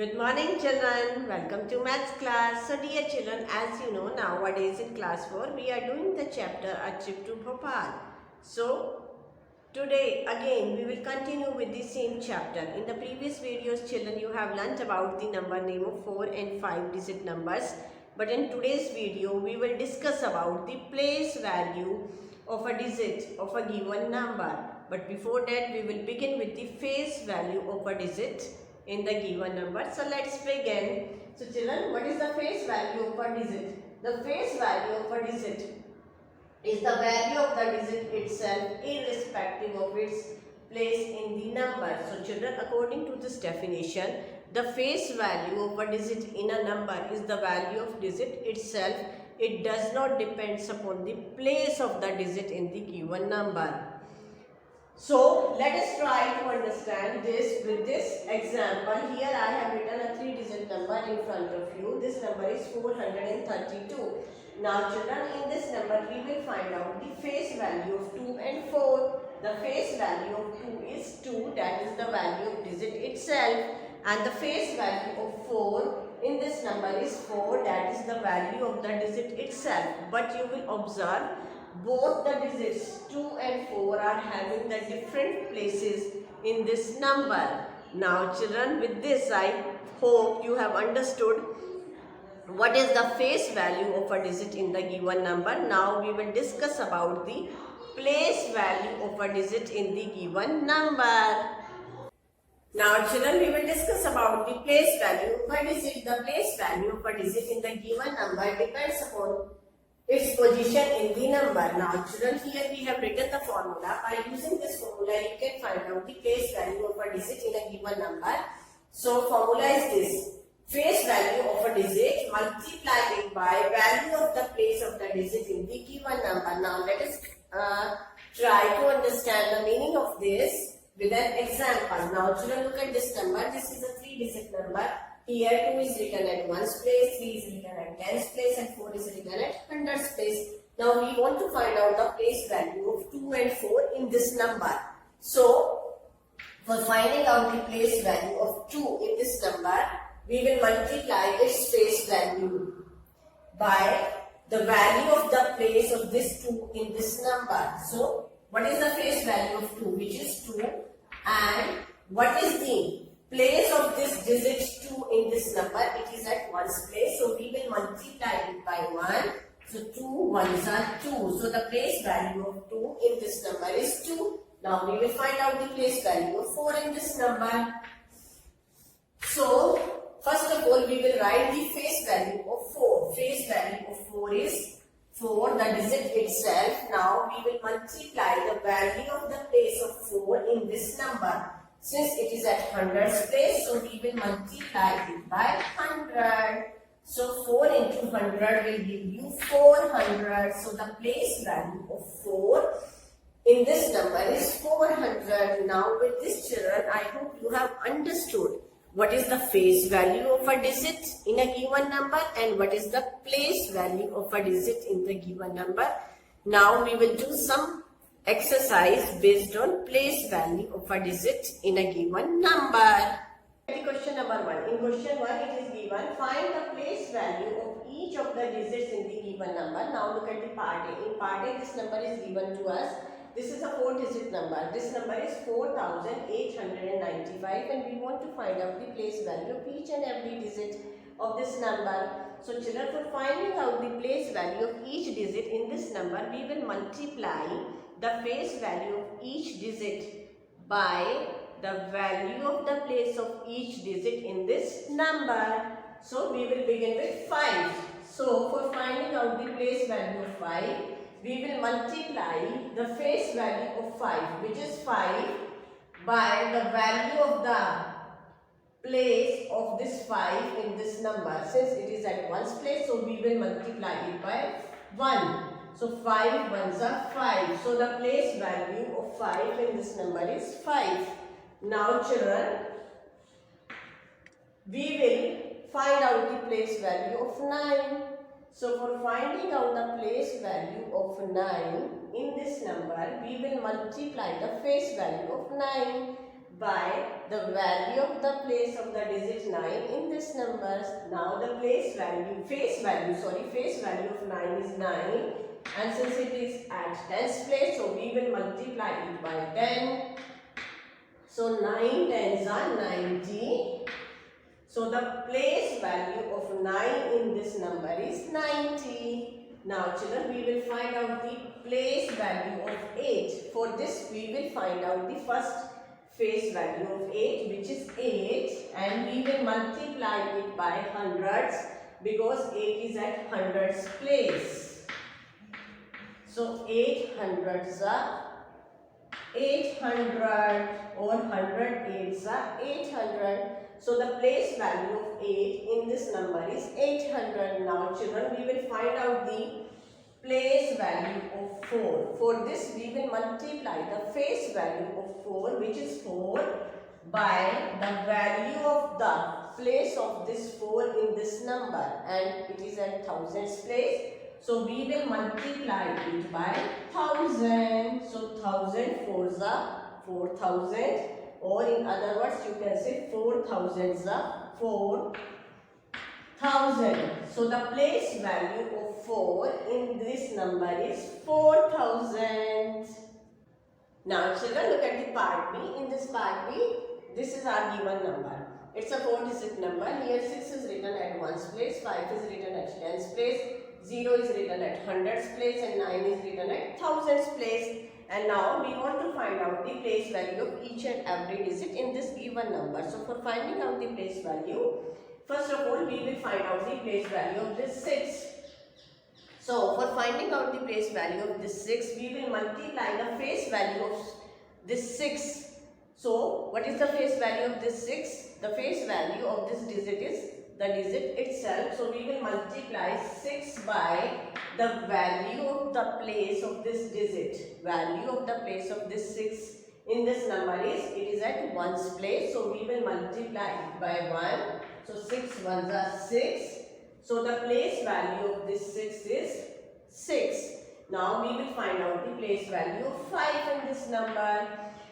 Good morning children, welcome to maths class. So dear children, as you know nowadays in class 4 we are doing the chapter A Trip to Bhopal. So today again we will continue with the same chapter. In the previous videos children you have learnt about the number name of 4 and 5 digit numbers. But in today's video we will discuss about the place value of a digit of a given number. But before that we will begin with the face value of a digit in the given number. So let's begin. So children, what is the face value of a digit? The face value of a digit is the value of the digit itself irrespective of its place in the number. So children, according to this definition, the face value of a digit in a number is the value of digit itself. It does not depend upon the place of the digit in the given number. So let us try to understand this with this example. Here I have written a 3-digit number in front of you. This number is 432. Now children, in this number we will find out the face value of 2 and 4. The face value of 2 is 2, that is the value of digit itself, and the face value of 4 in this number is 4, that is the value of the digit itself. But you will observe both the digits 2 and 4 are having the different places in this number. Now children, with this I hope you have understood what is the face value of a digit in the given number. Now we will discuss about the place value of a digit in the given number. Now children, we will discuss about the place value of a digit. The place value of a digit in the given number depends upon its position in the number. Now children, here we have written the formula. By using this formula you can find out the place value of a digit in a given number. So formula is this: face value of a digit multiplied by value of the place of the digit in the given number. Now let us try to understand the meaning of this with an example. Now children, look at this number. This is a 3-digit number. Here 2 is written at 1's place, 3 is written at 10's place, and 4 is written at 100's place. Now we want to find out the place value of 2 and 4 in this number. So for finding out the place value of 2 in this number, we will multiply its face value by the value of the place of this 2 in this number. So what is the face value of 2, which is 2, and what is the place of this digit 2 in this number? It is at 1's place, so we will multiply it by 1. So 2 1's are 2. So the place value of 2 in this number is 2. Now we will find out the place value of 4 in this number. So first of all we will write the face value of 4. Face value of 4 is 4, the digit itself. Now we will multiply the value of the place of 4 in this number. Since it is at 100's place, so we will multiply it by 100. So 4 into 100 will give you 400. So the place value of 4 in this number is 400. Now with this children, I hope you have understood what is the face value of a digit in a given number and what is the place value of a digit in the given number. Now we will do some exercise based on place value of a digit in a given number. Question number 1. In question 1 it is given, find the place value of each of the digits in the given number. Now look at the part A. In part A this number is given to us. This is a 4-digit number. This number is 4895 and we want to find out the place value of each and every digit of this number. So children, for finding out the place value of each digit in this number, we will multiply the face value of each digit by the value of the place of each digit in this number. So we will begin with 5. So for finding out the place value of 5, we will multiply the face value of 5, which is 5, by the value of the place of this 5 in this number. Since it is at 1's place, so we will multiply it by 1. So 5 1's are 5. So the place value of 5 in this number is 5. Now children, we will find out the place value of 9. So for finding out the place value of 9 in this number, we will multiply the face value of 9 by the value of the place of the digit 9 in this number. Now the face value of 9 is 9, and since it is at tens place, so we will multiply it by 10. So 9 tens are 90. So the place value of 9 in this number is 90. Now children, we will find out the place value of 8. For this we will find out the first face value of 8, which is 8, and we will multiply it by hundreds because 8 is at hundreds place. So 8 hundreds are 800, or 100 eights are 800. So the place value of 8 in this number is 800. Now children, we will find out the place value of 4. For this we will multiply the face value of 4, which is 4, by the value of the place of this 4 in this number, and it is at thousands place. So we will multiply it by 1000. So 1000 fours are 4000, or in other words you can say 4000s are 4000. So the place value of 4 in this number is 4000. Now children, look at the part B. In this part B, this is our given number. It's a 4-digit number. Here 6 is written at ones place, 5 is written at tens place, 0 is written at hundreds place, and 9 is written at thousands place. And now we want to find out the place value of each and every digit in this given number. So for finding out the place value, first of all we will find out the place value of this 6. So for finding out the place value of this 6, we will multiply the face value of this 6. So what is the face value of this 6? The face value of this digit is the digit itself. So we will multiply 6 by the value of the place of this digit. Value of the place of this 6 in this number is, it is at ones place. So we will multiply it by 1. So 6 ones are 6. So the place value of this 6 is 6. Now we will find out the place value of 5 in this number.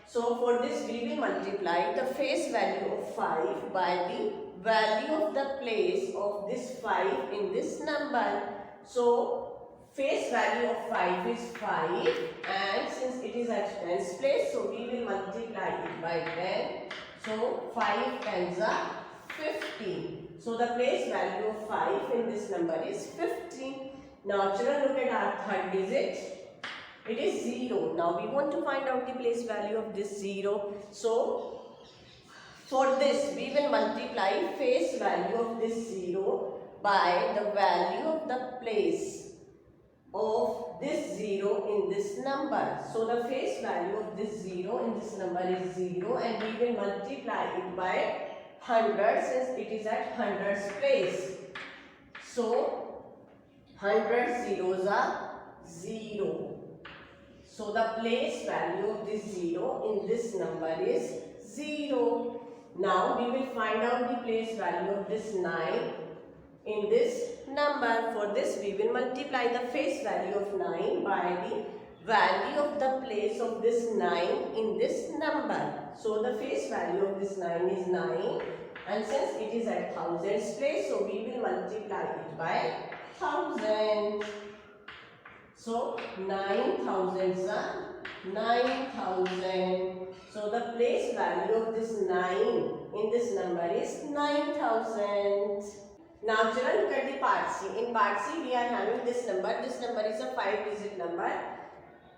So for this we will multiply the face value of 5 by the value of the place of this 5 in this number. So face value of 5 is 5, and since it is at tens place, so we will multiply it by 10. So 5 tens are 50. So the place value of 5 in this number is 50. Now children, look at our third digit. It is 0. Now we want to find out the place value of this 0. So for this we will multiply face value of this 0 by the value of the place of this 0 in this number. So the face value of this 0 in this number is 0, and we will multiply it by 100 since it is at hundreds place. So 100 zeros are 0. So the place value of this 0 in this number is 0. Now we will find out the place value of this 9 in this number. For this we will multiply the face value of 9 by the value of the place of this 9 in this number. So the face value of this 9 is 9, and since it is at thousands place, so we will multiply it by 1000. So 9,000s are 9,000. So the place value of this 9 in this number is 9,000. Now children, look at the part C. In part C we are having this number. This number is a 5-digit number,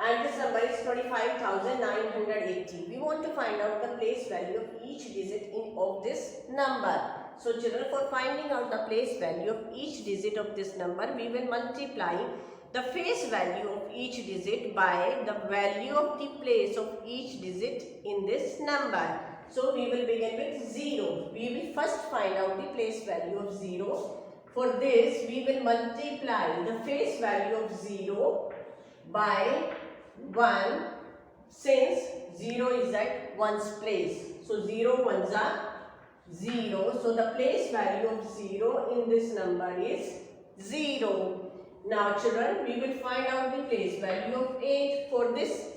and this number is 25,980. We want to find out the place value of each digit of this number. So children, for finding out the place value of each digit of this number, we will multiply the face value of each digit by the value of the place of each digit in this number. So we will begin with 0. We will first find out the place value of 0. For this we will multiply the face value of 0 by 1, since 0 is at ones place. So 0 ones are 0. So the place value of 0 in this number is 0. Now children, we will find out the place value of 8. For this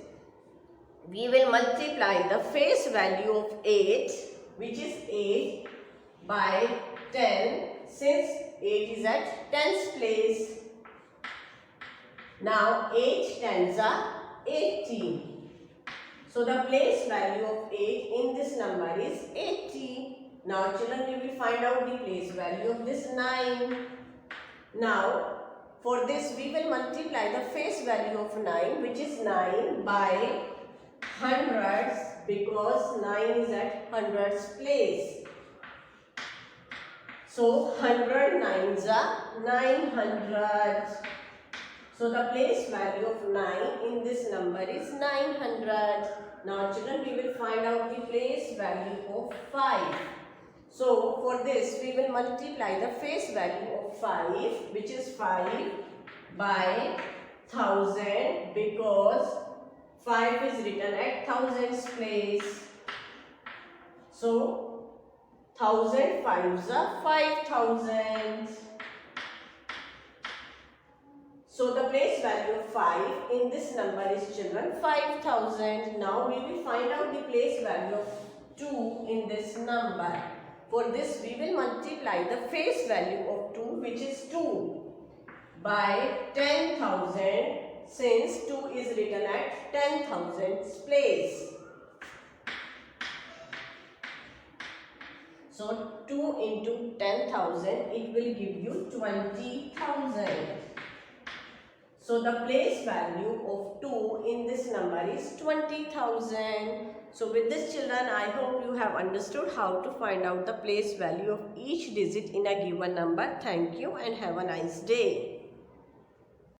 we will multiply the face value of 8 which is 8 by 10, since 8 is at 10th place. Now 8 tens are 80. So the place value of 8 in this number is 80. Now children, we will find out the place value of this 9. Now for this we will multiply the face value of 9, which is 9 by hundreds, because 9 is at hundreds place. So 100 nines are 900. So the place value of 9 in this number is 900. Now children, we will find out the place value of 5. So for this we will multiply the face value of 5, which is 5 by 1000, because 5 is written at thousands place. So 1000 fives are 5000. So the place value of 5 in this number is children 5000. Now we will find out the place value of 2 in this number. For this we will multiply the face value of 2, which is 2 by 10,000, since 2 is written at 10,000 place. So 2 into 10,000, it will give you 20,000. So the place value of 2 in this number is 20,000. So with this children, I hope you have understood how to find out the place value of each digit in a given number. Thank you and have a nice day.